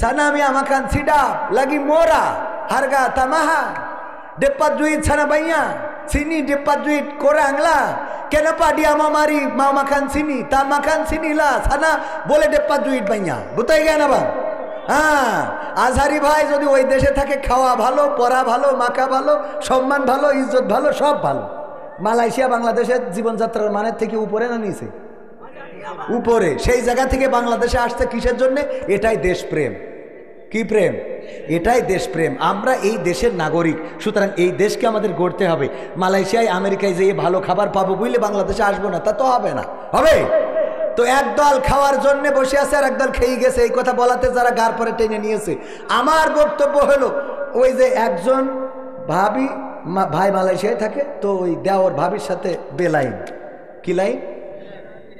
সানা মিয়া মাখান সিডাপ লাগি মোরা হারগা তামাহা ডেপ্পা দুই সানা বাইয়া sini depan duit korang lah. Kenapa dia mau mari mau makan sini? Tak makan sini lah. Sana boleh depan duit banyak. Betul kan abang? হ্যাঁ, আজহারি ভাই যদি ওই দেশে থাকে, খাওয়া ভালো, পড়া ভালো, মাকা ভালো, সম্মান ভালো, ইজ্জত ভালো, সব ভালো। মালয়েশিয়া বাংলাদেশের জীবনযাত্রার মানের থেকে উপরে না নিচে? উপরে। সেই জায়গা থেকে বাংলাদেশে আসছে কিসের জন্য? এটাই দেশপ্রেম। কি প্রেম? এটাই দেশপ্রেম। আমরা এই দেশের নাগরিক, সুতরাং এই দেশকে আমাদের গড়তে হবে। মালয়েশিয়ায় আমেরিকায় যেয়ে ভালো খাবার পাবো বুঝলে বাংলাদেশে আসবো না, তা তো হবে না। হবে তো একদল খাওয়ার জন্য বসে আছে আর একদল খেয়ে গেছে, এই কথা বলাতে যারা গার পরে টেনে নিয়েছে। আমার বক্তব্য হলো, ওই যে একজন ভাবি ভাই মালয়েশিয়ায় থাকে, তো ওই দেওর ভাবির সাথে বেলাইন। কি লাইন?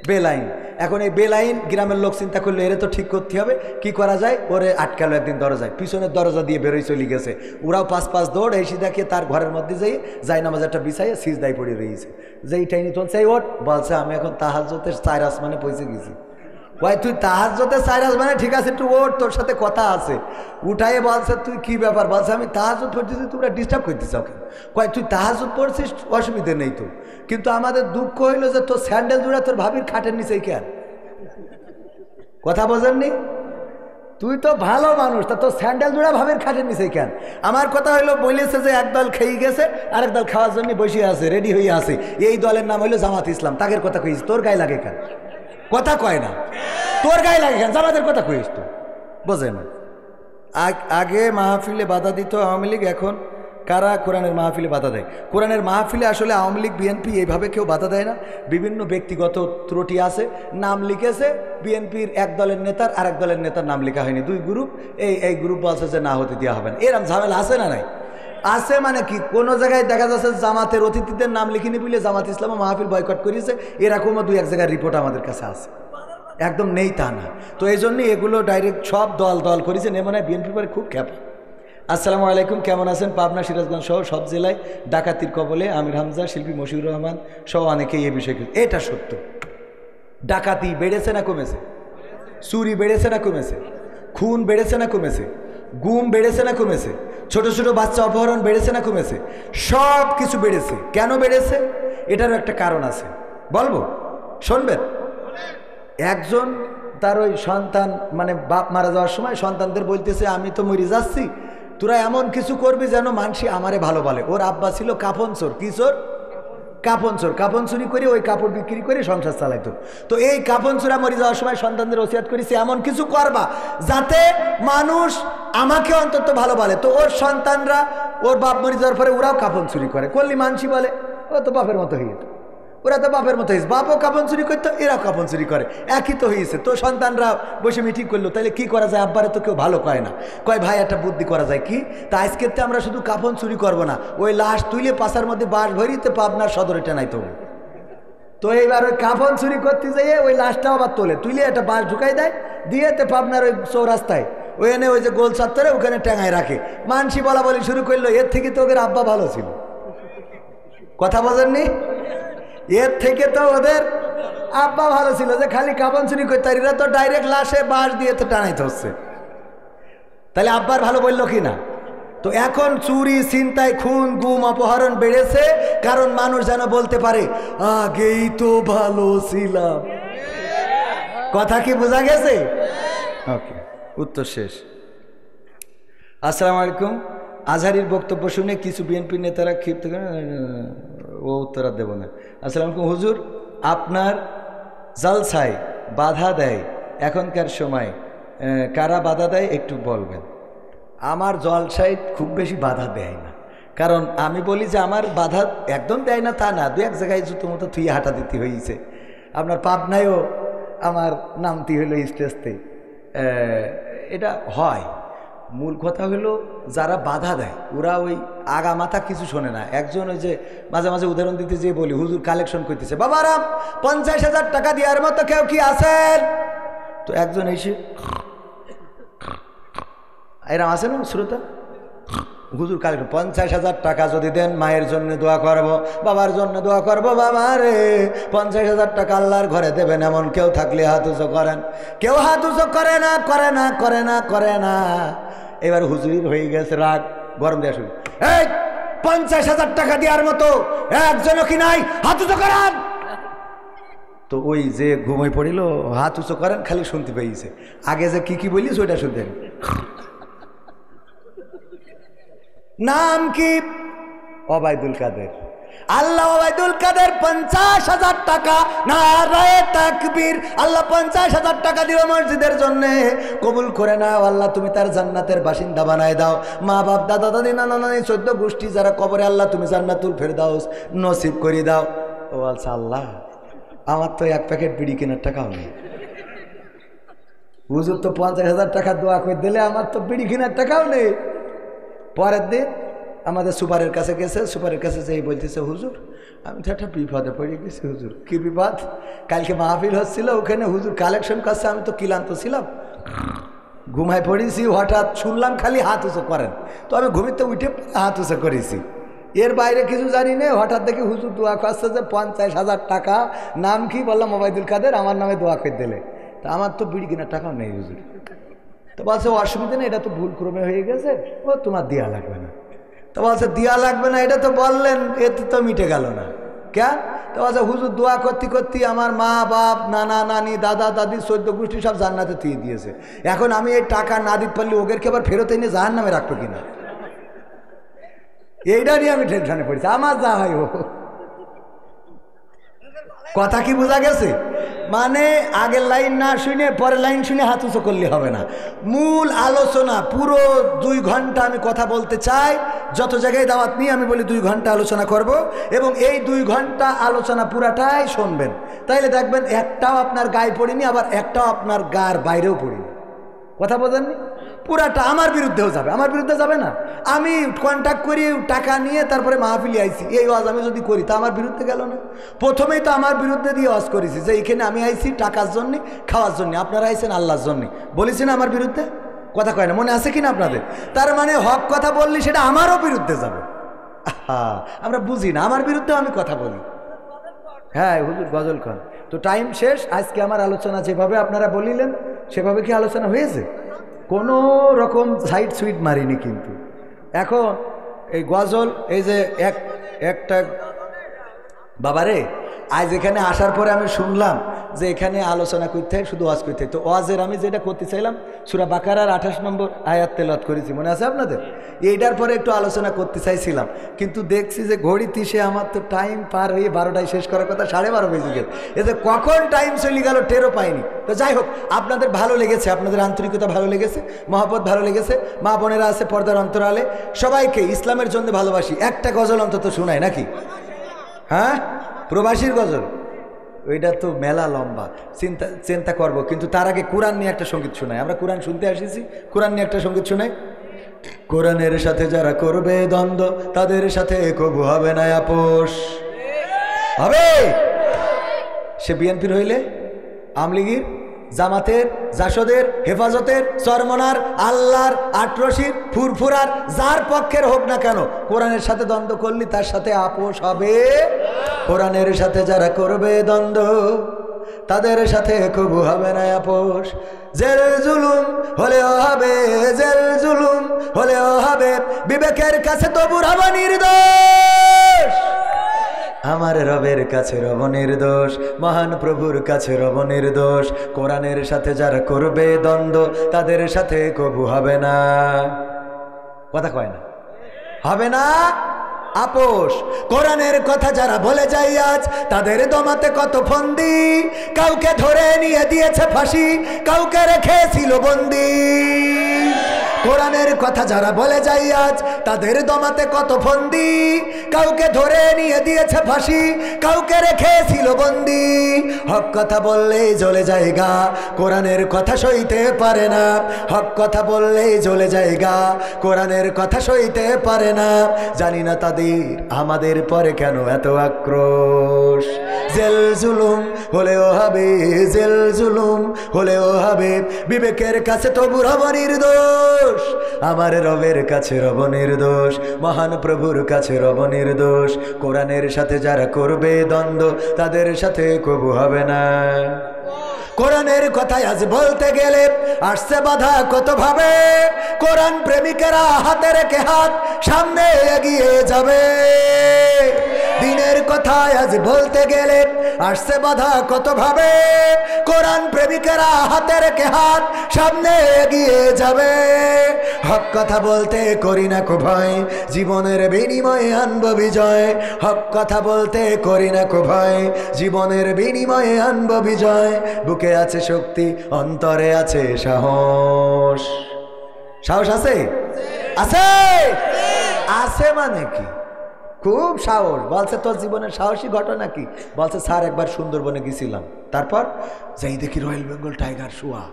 বেলাইন। এখন এই বেলাইন গ্রামের লোক চিন্তা করলো এরে তো ঠিক করতে হবে, কি করা যায়? ওরে আটকালো একদিন দরজায়, পিছনের দরজা দিয়ে বেরোয় চলে গেছে। ওরাও পাঁচ পাঁচ দৌড় এসে দেখে তার ঘরের মধ্যে যাই নামাজ একটা বিছাইয়ে সিজদায় পড়ে রয়েছে। যেই টাইনি তোলছে ওট বলছে, আমি এখন তাহাজ্জুদের 4 আসমানে পৌঁছে গেছি। ভাই তুই তাহাজ্জুদের 4 আসমানে ঠিক আছে, একটু ওট, তোর সাথে কথা আছে। উঠাইয়ে বলছে, তুই কি ব্যাপার? বলছে, আমি তাহাজ্জুদ পড়তেছি, তোমরা ডিস্টার্ব করতে চাও কেন? কয় তুই তাহাজ্জুদ পড়ছিস, অসুবিধে নেই তো, কিন্তু আমাদের দুঃখ হইলো যে তোর স্যান্ডেল জোড়া তোর ভাবির খাটের নিচেই কেন? কথা বোঝেননি? তুই তো ভালো মানুষ, তা তোর স্যান্ডেল জোড়া ভাবের খাটের নিচে কেন? আমার কথা হইলো বলেছে যে একদল খেয়ে গেছে, আরেক দল খাওয়ার জন্য বসে আছে, রেডি হয়ে আছে, এই দলের নাম হইলো জামাত ইসলাম। তাদের কথা কইস, তোর গায়ে লাগে কেন? কথা কয় না, তোর গায়ে লাগে কেন? জামাতের কথা কইস তো, বোঝে না। আগে মাহফিলে বাধা দিত আওয়ামী লীগ, এখন কারা কোরআনের মাহফিলে বাধা দেয়? কোরআনের মাহফিলে আসলে আওয়ামী লীগ বিএনপি এইভাবে কেউ বাধা দেয় না। বিভিন্ন ব্যক্তিগত ত্রুটি আছে, নাম লিখেছে বিএনপির এক দলের নেতার আর এক দলের নেতার নাম লেখা হয়নি, দুই গ্রুপ, এই গ্রুপ বলছে যে না হতে দেওয়া হবে না। এরকম ঝামেলা আছে না নাই? আছে মানে কি, কোনো জায়গায় দেখা যাচ্ছে জামাতের অতিথিদের নাম লিখিনি বলে জামাত ইসলামও মাহফিল বয়কট করেছে, এরকমও দুই এক জায়গায় রিপোর্ট আমাদের কাছে আছে। একদম নেই তা না। তো এই জন্যই এগুলো ডাইরেক্ট সব দল করেছে, মনে হয় বিএনপি পরে খুব খ্যাপা। আসসালামু আলাইকুম, কেমন আছেন? পাবনা, সিরাজগঞ্জ সহ সব জেলায় ডাকাতির কবলে আমির হামজা, শিল্পী মশিউর রহমান সহ অনেকেই এই বিষয়ে। এটা সত্য, ডাকাতি বেড়েছে না কমেছে? চুরি বেড়েছে না কমেছে? খুন বেড়েছে না কমেছে? গুম বেড়েছে না কমেছে? ছোট ছোট বাচ্চা অপহরণ বেড়েছে না কমেছে? সব কিছু বেড়েছে। কেন বেড়েছে? এটারও একটা কারণ আছে, বলবো, শুনবেন। একজন তার ওই সন্তান, মানে বাপ মারা যাওয়ার সময় সন্তানদের বলতেছে, আমি তো মরে যাচ্ছি, তোরা এমন কিছু করবি যেন মানুষই আমারে ভালো বলে। ওর আব্বা ছিল কাফন চোর। কি চোর? কাফন চোর। কাফন চুরি করে ওই কাপড় বিক্রি করে সংসার চালাইতো। তো এই কাফন চোরা মরে যাওয়ার সময় সন্তানদের ওসিয়াত করেছে, এমন কিছু করবা যাতে মানুষ আমাকে অন্তত ভালো বলে। তো ওর সন্তানরা ওর বাপ মরে যাওয়ার পরে ওরাও কাফন চুরি করে, করলি মানুষই বলে ও তো বাপের মতো হয়ে যেত, ওরা তো বাপের মতো হয়েছে, বাপও কাপন চুরি করতো, এরাও কাপন চুরি করে, একই তো হয়েছে। তো সন্তানরা বসে মিটিং করলো, তাহলে কি করা যায়? আব্বারে তো কেউ ভালো কয় না, কয় ভাই একটা বুদ্ধি করা যায় কি, তা আজকের আমরা শুধু কাপন চুরি করবো না, ওই লাশ তুলে পাশার মধ্যে বাঁশ ভরিতে পাবনার সদরে টেনাইতে হবে। তো এইবার ওই কাপন চুরি করতে যাইয়ে ওই লাশটাও আবার তুলে একটা বাঁশ ঢুকাই দেয়, দিয়ে তো পাবনার ওই চৌরাস্তায় ওখানে ওই যে গোল চত্বরে ওখানে টেঙায় রাখে। মানসি বলা বলি শুরু করলো, এর থেকে তো ওদের আব্বা ভালো ছিল। কথা বোঝেননি? এর থেকে তো ওদের আব্বা ভালো ছিল, যে খালি কাপন চুরি করতে, এরা তো ডাইরেক্ট লাশে বাঁশ দিয়ে তো টানাইতে হচ্ছে। তাহলে আব্বার ভালো বললো কি না? তো এখন চুরি, ছিনতাই, খুন, গুম, অপহরণ বেড়েছে, কারণ মানুষ যেন বলতে পারে আগেই তো ভালো ছিলাম। কথা কি বোঝা গেছে? ওকে, উত্তর শেষ। আসসালামু আলাইকুম, আজহারির বক্তব্য শুনে কিছু বিএনপি নেতারা ক্ষিপ্ত করেন, ও উত্তর দেব না। আসসালামু আলাইকুম হুজুর, আপনার জালসায় বাধা দেয় এখনকার সময়, কারা বাধা দেয় একটু বলবেন? আমার জলসায় খুব বেশি বাধা দেয় না, কারণ আমি বলি যে আমার বাধা একদম দেয় না তা না, দু এক জায়গায় জুতো মতো থুয়ে হাঁটা দিতে হয়েছে। আপনার পাবনায়ও আমার নামতি হইল স্টেজতে, এটা হয়। মূল কথা হলো যারা বাধা দেয় ওরা ওই আগা মাথা কিছু শোনে না। একজন ওই যে মাঝে মাঝে উদাহরণ দিতে যেয়ে বলি, হুজুর কালেকশন করতেছে, বাবারাম 50,000 টাকা দেওয়ার মতো কেউ কি আছেন? তো একজন এসে এরম আছে না শ্রোতা, হুজুর কালেকশন 50,000 টাকা যদি দেন মায়ের জন্য দোয়া করবো, বাবার জন্য দোয়া করবো, বাবা রে 50,000 টাকা আল্লাহর ঘরে দেবেন, এমন কেউ থাকলে হাত উঁচু করেন। কেউ হাত উঁচু করে না, করে না, করে না, করে না। এবার হুজুর হয়ে গেছে রাগ, গরম দেওয়া শুরু, এই 50,000 টাকা দেওয়ার মতো একজনও কি নাই, হাত উঁচু করেন। তো ওই যে ঘুমাই পড়িল, হাত উঁচু করেন, খালি শুনতে পেয়েছে, আগে যে কি বলিস ওইটা শুনতে। নাম কি? ওবায়দুল কাদের। আল্লাহ ওবায়দুল কাদের 50,000 টাকা, নারায়ে তাকবীর, আল্লাহ 50,000 টাকা দিল মসজিদের জন্য, কবুল করে নাও আল্লাহ, তুমি তার জান্নাতের বাসিন্দা বানায় দাও। মা বাপ, দাদা দাদি, নানা নানি, 14 গোষ্ঠী যারা কবরে, আল্লাহ তুমি জান্নাতুল ফেরদাউস নসিব করে দাও। ও আচ্ছা আল্লাহ, আমার তো এক প্যাকেট বিড়ি কেনার টাকাও নেই। হুজুর তো 50,000 টাকা দোয়া করে দিলে, আমার তো বিড়ি কেনার টাকাও নেই। পরের দিন আমাদের সুপারের কাছে গেছে, সুপারের কাছে যেই বলতেছে, হুজুর আমি তো একটা বিপদে পড়ে গেছি। হুজুর কি বিপদ? কালকে মাহফিল হচ্ছিল, ওখানে হুজুর কালেকশন করছে, আমি তো ক্লান্ত ছিলাম, ঘুমায় পড়েছি, হঠাৎ শুনলাম খালি হাত উঁচু করেন, তো আমি ঘুমিতে উঠে হাত উঁচু করেছি, এর বাইরে কিছু জানি না। হঠাৎ দেখি হুজুর দোয়া করছে যে 50,000 টাকা, নাম কি বললাম? ওবায়দুল কাদের, আমার নামে দোয়া করে দিলে। তা আমার তো বিড়ি কেনার টাকাও নেই হুজুর। তো বলছে অসুবিধা নেই, এটা তো ভুল ক্রমে হয়ে গেছে, ও তোমার দেয়া লাগবে না। তো বলছে দেয়া লাগবে না, এটা তো বললেন, এতে তো মিটে গেল না। কেন? তো আচ্ছা হুজুর দোয়া করতে করতে আমার মা বাপ নানা নানি দাদা দাদি 14 গোষ্ঠী সব জান্নাতে দিয়ে দিয়েছে। এখন আমি এই টাকা না দিতে পারলে ওদেরকে আবার ফেরত এনে জাহান্নামে রাখবো কিনা, এইটা নিয়ে আমি টেনশনে পড়েছি। আমার যা হয় ও কথা কি বোঝা গেছে? মানে আগের লাইন না শুনে পরের লাইন শুনে হাত উঁচু করলে হবে না। মূল আলোচনা পুরো 2 ঘন্টা আমি কথা বলতে চাই। যত জায়গায় দাওয়াত নিয়ে আমি বলি 2 ঘন্টা আলোচনা করব, এবং এই 2 ঘন্টা আলোচনা পুরাটাই শুনবেন। তাইলে দেখবেন একটাও আপনার গায়ে পড়েনি, আবার একটাও আপনার গার বাইরেও পড়েনি। কথা বোঝেননি? পুরাটা আমার বিরুদ্ধেও যাবে। আমার বিরুদ্ধে যাবে না, আমি কন্ট্যাক্ট করি টাকা নিয়ে তারপরে মাহফিলে আইছি, এই ওয়াজ আমি যদি করি তা আমার বিরুদ্ধে গেল না? প্রথমেই তো আমার বিরুদ্ধে দিয়ে ওয়াজ করেছি যে এইখানে আমি আইছি টাকার জন্যে খাওয়ার জন্যে, আপনারা আইছেন আল্লাহর জন্যে, বলেছি না আমার বিরুদ্ধে? কথা কয় না, মনে আছে কিনা আপনাদের? তার মানে হক কথা বললি সেটা আমারও বিরুদ্ধে যাবে। আমরা বুঝি না, আমার বিরুদ্ধেও আমি কথা বলি। হ্যাঁ হুজুর গজল খান। তো টাইম শেষ। আজকে আমার আলোচনা যেভাবে আপনারা বলিলেন সেভাবে কি আলোচনা হয়েছে? কোনো রকম সাইড সুইট মারিনি। কিন্তু এখন এই গজল, এই যে একটা বাবারে আজ এখানে আসার পরে আমি শুনলাম যে এখানে আলোচনা করতে হয়, শুধু ওয়াজ করতে হয়। তো ওয়াজের আমি যেটা করতে চাইলাম সূরা বাকারার 28 নম্বর আয়াত তেলাওয়াত করেছি, মনে আছে আপনাদের? এইটার পরে একটু আলোচনা করতে চাইছিলাম, কিন্তু দেখছি যে ঘড়িতে সে আমার তো টাইম পার হয়ে 12টায় শেষ করার কথা, 12:30 বেজে গেল। এতে কখন টাইম চলে গেল টেরও পাইনি। তো যাই হোক, আপনাদের ভালো লেগেছে, আপনাদের আন্তরিকতা ভালো লেগেছে, মহব্বত ভালো লেগেছে, মা বোনেরা আছে পর্দার অন্তরালে, সবাইকে ইসলামের জন্য ভালোবাসি। একটা গজল অন্তত শোনায় নাকি? হ্যাঁ, প্রবাসীর গজল, ওইটা তো মেলা লম্বা, চিন্তা করব। কিন্তু তার আগে কোরআন নিয়ে একটা সঙ্গীত শোনাই। আমরা কোরআন শুনতে আসিছি, কোরআন নিয়ে একটা সঙ্গীত শোনাই। কোরআনের সাথে যারা করবে দ্বন্দ্ব তাদের সাথে কবু হবে না আপোষ। হবে? সে বিএনপির হইলে, আমলিগির, জামাতের, জাসদের, হেফাজতের, চরমনার, আল্লাহর, আটরশির, ফুরফুরার, যার পক্ষের হোক না কেন, কোরআনের সাথে দ্বন্দ্ব করলি তার সাথে আপোষ হবে। কোরআনের সাথে যারা করবে দ্বন্দ্ব তাদের সাথে কবু হবে না আপোষ। জেল জুলুম হলেও হবে, জেল জুলুম হলেও হবে, বিবেকের কাছে তবু রব নির্দোষ। আমার রবের কাছে রব নির্দোষ, মহান প্রভুর কাছে রব নির্দোষ। কোরআনের সাথে যারা করবে দ্বন্দ্ব তাদের সাথে কবু হবে না, কথা কয় না, হবে না আপোষ। কোরআনের কথা যারা বলে যায় আজ তাদের দমাতে কত ফন্দি, কাউকে ধরে নিয়ে দিয়েছে ফাঁসি, কাউকে রেখেছিল বন্দি। কোরআনের কথা যারা বলে যায় আজ তাদের দমাতে কত ফন্দি, কাউকে ধরে নিয়ে দিয়েছে ফাঁসি, কাউকে রেখেছিল বন্দি। হক কথা বললেই জ্বলে যায় গা, কোরআনের কথা সইতে পারে না। হক কথা বললেই জ্বলে যায় গা, কোরআনের কথা সইতে পারে না। জানি না তাদের আমাদের পরে কেন এত আক্রোশ। জেল জুলুম হলেও হবে, জেল জুলুম হলেও হবে, বিবেকের কাছে তবু রব নির্দোষ। আমার রবের কাছে রব নির্দোষ, মহান প্রভুর কাছে রব নির্দোষ। কোরআনের সাথে যারা করবে দ্বন্দ্ব তাদের সাথে কবু হবে না। কোরআনের কথায় আজ বলতে গেলে আসছে বাধা কত ভাবে, কোরআন প্রেমিকেরা হাতে রেখে হাত সামনে এগিয়ে যাবে। দিনের কথায় আজ বলতে গেলে আসছে বাধা কত ভাবে, কোরআন প্রেমিকেরা হাতে রেখে হাত সামনে এগিয়ে যাবে। হক কথা বলতে করি না কো ভয়, জীবনের বিনিময়ে আনব বিজয়। হক কথা বলতে করি না কো ভয়, জীবনের বিনিময়ে আনব বিজয়। বুকে আছে শক্তি, অন্তরে আছে সাহস। সাহস আছে? আছে? আছে মানে কি? খুব সাহস। বলছে তোর জীবনের সাহসী ঘটনা কি? বলছে স্যার একবার সুন্দরবনে গেছিলাম, তারপর যাই দেখি রয়্যাল বেঙ্গল টাইগার শোয়া।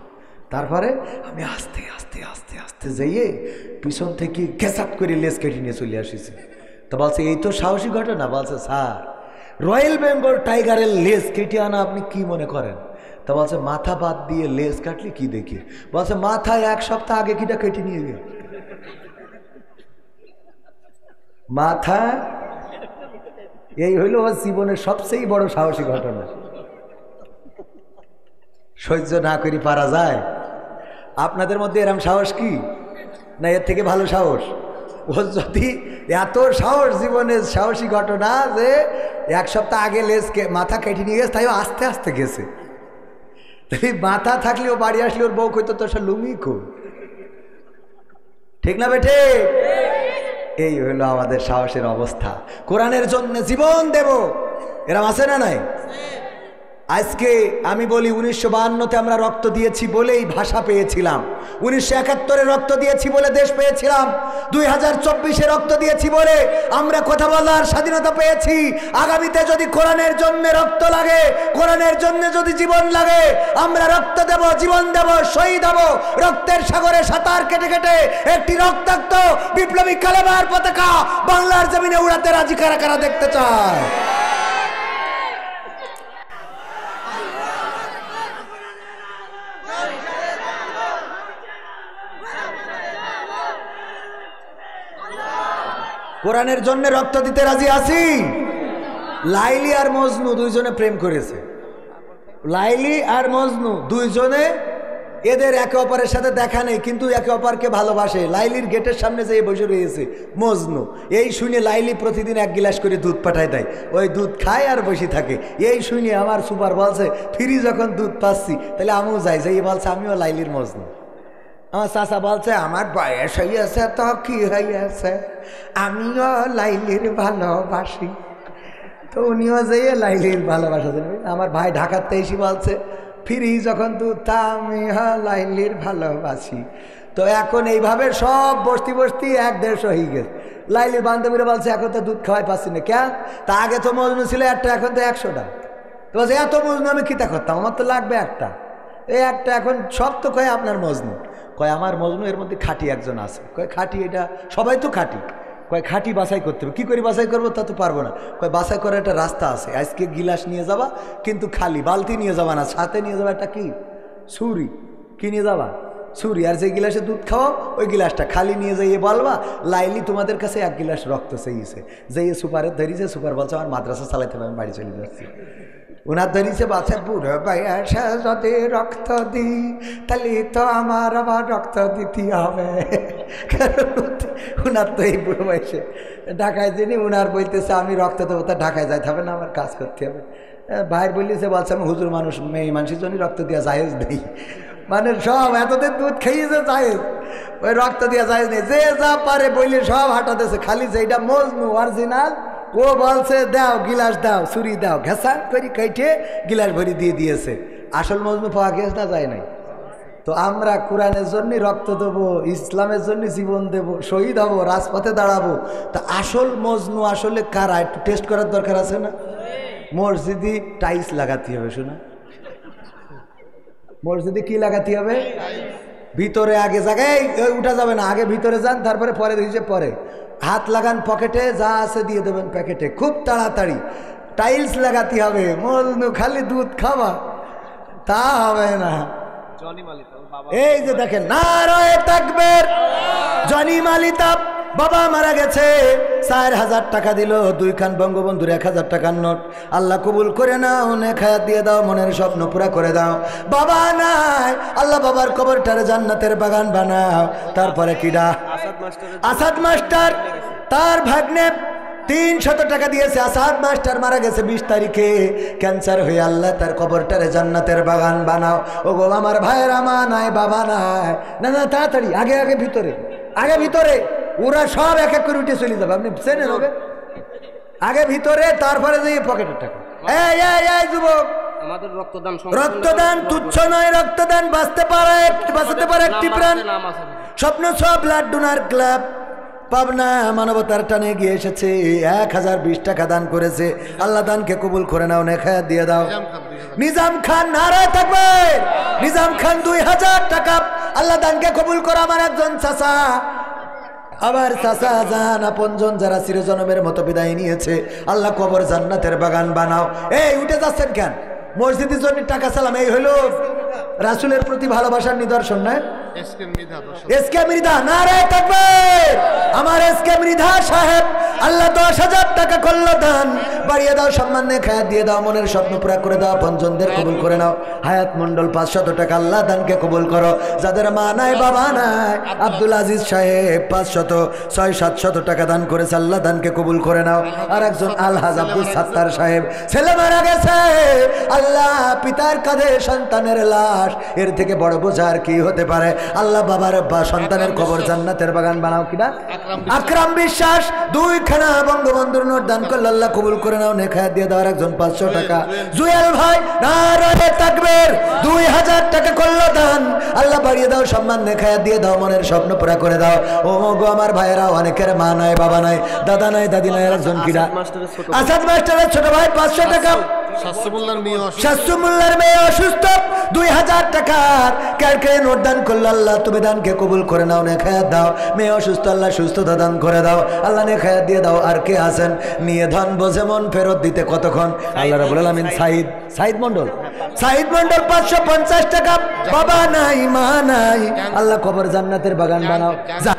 তারপরে আমি আস্তে আস্তে আস্তে আস্তে যাইয়ে পিছন থেকে গেসাপ করে লেজ কেটে নিয়ে চলে আসিছি। তো বলছে এই তো সাহসী ঘটনা? বলছে স্যার রয়্যাল বেঙ্গল টাইগারের লেজ কেটে আনা আপনি কি মনে করেন? তা বলছে মাথা বাদ দিয়ে লেজ কাটলে কি দেখি? বলছে মাথায় 1 সপ্তাহ আগে কিটা কেটে নিয়ে গেল। মাথা, এই হইল ওর জীবনের সবচেয়ে বড় সাহসী ঘটনা। সহ্য না করি পারা যায়? আপনাদের মধ্যে এরম সাহস কি না এর থেকে ভালো সাহস? ও যদি এত সাহস, জীবনের সাহসী ঘটনা যে এক সপ্তাহ আগে লেজকে মাথা কেটে নিয়ে গেছে, তাই আস্তে আস্তে গেছে। মাথা থাকলেও বাড়ি আসলে ওর বউ কইতো তোর সব লুঙ্গি খুব, ঠিক না বেঠে? এই হলো আমাদের সাহসের অবস্থা। কোরআনের জন্য জীবন দেব, এরম আছে না নাই? আজকে আমি বলি 1952-তে আমরা রক্ত দিয়েছি বলেই ভাষা পেয়েছিলাম, 1971-এ রক্ত দিয়েছি বলে দেশ পেয়েছিলাম, 2024-এ রক্ত দিয়েছি বলে আমরা কথা বলার স্বাধীনতা পেয়েছি। আগামীতে যদি কোরআনের জন্য রক্ত লাগে, কোরআনের জন্য যদি জীবন লাগে, আমরা রক্ত দেব, জীবন দেব, শহীদ হব। রক্তের সাগরে সাঁতার কেটে কেটে একটি রক্তাক্ত বিপ্লবী কালেমার পতাকা বাংলার জমিনে উড়াতে রাজি কারা কারা দেখতে চায়? কোরআনের জন্য রক্ত দিতে রাজি আছি। লাইলি আর মজনু দুইজনে প্রেম করেছে, লাইলি আর মজনু দুইজনে, এদের একে অপরের সাথে দেখা নেই কিন্তু একে অপরকে ভালোবাসে। লাইলির গেটের সামনে যেয়ে বসে রয়েছে মজনু, এই শুনে লাইলি প্রতিদিন 1 গিলাস করে দুধ পাঠায় দেয়, ওই দুধ খায় আর বসে থাকে। এই শুনে আমার সুপার বলছে ফ্রি যখন দুধ পাচ্ছি তাহলে আমিও যাই, যাই বলছে আমিও লাইলির মজনু। আমার চাচা বলছে আমার বয়স হইয়াছে তো কি হইয়াছে, আমিও লাইলির ভালোবাসি। তো উনিও যেয়ে লাইলির ভালোবাসা দেবে। আমার ভাই ঢাকাতে এসে বলছে ফিরি যখন দুধ তা আমি লাইলির ভালোবাসি। তো এখন এইভাবে সব বস্তি বস্তি 1-1.5 হয়ে গেছে। লাইলির বান্ধবীরা বলছে এখন তো দুধ খাওয়াই পাচ্ছি না। কেন? তা আগে তো মজনু ছিল একটা, এখন তো 100টা। তো বলছে এত মজনু আমি কিতা করতাম, আমার তো লাগবে একটা, এই একটা। এখন সব তো কয় আপনার মজনু, কয় আমার মজনু এর মধ্যে খাঁটি একজন আছে। কয় খাঁটি? এটা সবাই তো খাঁটি। কয় খাঁটি বাছাই করতে হবে। কী করে বাছাই করবো তা তো পারবো না। কয় বাছাই করার একটা রাস্তা আছে। আজকে গিলাস নিয়ে যাবা কিন্তু খালি, বালতি নিয়ে যাবা না, সাথে নিয়ে যাবা একটা কি ছুরি। কি নিয়ে যাবা? ছুরি। আর যে গিলাসে দুধ খাওয়াও ওই গিলাসটা খালি নিয়ে যাইয়ে বলবা লাইলি তোমাদের কাছে 1 গিলাস রক্ত চেয়েছে। যাইয়ে সুপারের ধরিছে, সুপার বলছে আমার মাদ্রাসা চালাইতে হবে, আমি বাড়ি চলে যাচ্ছি। ওনার ধরিছে বাচ্চা বুড়ো বয়সে যদি রক্ত দিই তাহলে তো আমার আবার রক্ত দিতে হবে। ওনার তো এই বুড়ো বয়সে ঢাকায় যিনি ওনার বলতেছে আমি রক্ত দেবো, তা ঢাকায় যাইতে হবে না, আমার কাজ করতে হবে। ভাইয়ের বললেছে বলছে আমি হুজুর মানুষ, মেয়ে মানুষের জন্য রক্ত দেওয়া জায়েজ নেই। মানে সব এতদিন দুধ খেয়েছে জায়েজ, ওই রক্ত দেওয়া জায়েজ নেই। যে যা পারে বললে সব হাঁটাতেছে, খালি যেটা মজনু অরিজিনাল ও বলছে দাও গিলাস দাও, ছুরি দাও, ঘেঁষা করি কেটে গিলাস ভরি দিয়ে দিয়েছে। আসল মজনু পাওয়া গেছে না যায় নাই? তো আমরা কোরআনের জন্য রক্ত দেবো, ইসলামের জন্য জীবন দেব, শহীদ হব, রাজপথে দাঁড়াবো। তা আসল মজনু আসলে কারা একটু টেস্ট করার দরকার আছে না? মসজিদে টাইলস লাগাতে হবে। শোনা, মসজিদে কি লাগাতে হবে? ভিতরে আগে জায়গায় উঠা যাবে না, আগে ভিতরে যান, তারপরে পরে দিয়েছে পরে হাত লাগান পকেটে, যা আছে দিয়ে দেবেন প্যাকেটে, খুব তাড়াতাড়ি টাইলস লাগাতে হবে। মজনু খালি দুধ খাওয়া তা হবে না। এই যে দেখেন নারায়ে তাকবীর, জনি মালিতা বাবা মারা গেছে, 4000 টাকা দিল, 2 খান বঙ্গবন্ধুর 1000 টাকার নোট। আল্লাহ কবুল করে নাও, নেক হায়াত দিয়ে দাও, মনের স্বপ্ন পুরা করে দাও। বাবা নাই, আল্লাহ বাবার কবরটারে জান্নাতের বাগান বানাও। তারপরে কিডা? আসাদ মাস্টার, তার ভাগ্নে 300 টাকা দিয়েছে। আসাদ মাস্টার মারা গেছে 20 তারিখে ক্যান্সার হয়ে। আল্লাহ তার কবরটারে জান্নাতের বাগান বানাও। ও গো আমার ভাইয়ের আমা নাই, বাবা নাই। না না তাড়াতাড়ি আগে আগে ভিতরে, আগে ভিতরে, ওরা সব এক এক করে উঠে চলে যাবে, আপনি চেনেন হবে। আগে ভিতরে, তারপরে যে পকেটের টাকা। এই এই এই যুবক, আমাদের রক্তদান, রক্তদান তুচ্ছ নয়, রক্তদান বাঁচতে পারে, বাঁচাতে পারে একটি প্রাণ। স্বপ্ন সব ব্লাড ডোনার ক্লাব পাবনা মানবতার টানে গিয়ে এসেছে, 1020 টাকা দান করেছে। আল্লাহ দানকে কবুল করে নাও, নেক হায়াত দিয়ে দাও। নিজাম খান নারায়ে তাকবীর, নিজাম খান 2000 টাকা। আল্লাহ দানকে কবুল করে আমার একজন চাচা, আবার চাচা জান আপনজন যারা চিরজনমের মতো বিদায় নিয়েছে, আল্লাহ কবর জান্নাতের বাগান বানাও। এই উঠে যাচ্ছেন কেন? মসজিদের জন্য টাকা সালাম, এই হলো রাসূলের প্রতি ভালোবাসার নিদর্শন না? এসকে মৃধা নারায়ে তাকবীর, আমার এসকে মৃধা সাহেব, আল্লাহ 10 10,000 টাকা করলো দান, বাড়িয়ে দাও, সম্মান নিয়ে খায়াত দিয়ে দাও, মনের স্বপ্ন পুরা করে দাও, আপনজনদের কবুল করে নাও। হায়াত মন্ডল 500 টাকা, আল্লাহ দানকে কবুল করো। যাদের মা নাই বাবা নাই, আব্দুল আজিজ সাহেব 500 600-700 টাকা দান করেছে, আল্লাহ দানকে কবুল করে নাও। আর একজন আলহাজ আব্দুল সাত্তার সাহেব, ছেলে মারা গেছে, আল্লাহ পিতার কাঁধে সন্তানের লাশ, এর থেকে বড় বোঝা আর কি হতে পারে। আল্লাহ বাবার সন্তানের কবর জান্নাতের বাগান বানাও। কিনা আকরাম বিশ্বাস 2খানা বঙ্গবন্ধুর নোট দান করল, আল্লাহ কবুল করে নাও। নেখায়াত দিয়ে দেওয়ার একজন 500 টাকা। জুয়েল ভাই নারায়ে তাকবীর 2000 টাকা করলো দান, আল্লাহ বাড়িয়ে দাও, সম্মান নেখায়াত দিয়ে দাও, মনের স্বপ্ন পুরা করে দাও। ও গো আমার ভাইরা, অনেকের মা নাই বাবা নাই, দাদা নাই দাদি নাই, একজন কিনা আসাদ মাস্টারের ছোট ভাই 500 টাকা। শাস্তু মোল্লার মেয়ে অসুস্থ 2000 টাকার ক্যারকে নোট দান করলো, আল্লাহ তুমি দানকে কবুল করে নাও। নেখায়াত দাও, মেয়ে অসুস্থ, আল্লাহ সুস্থতা দান করে দাও, আল্লাহ নেখায়াত দিয়ে দাও। আর কে আছেন নিয়ে ধন বোঝে মন ফেরত দিতে কতক্ষণ, আল্লাহ রাব্বুল আলামিন। সাইদ মন্ডল 550 টাকা। বাবা নাই মা নাই, আল্লাহ কবর জান্নাতের বাগান বানাও।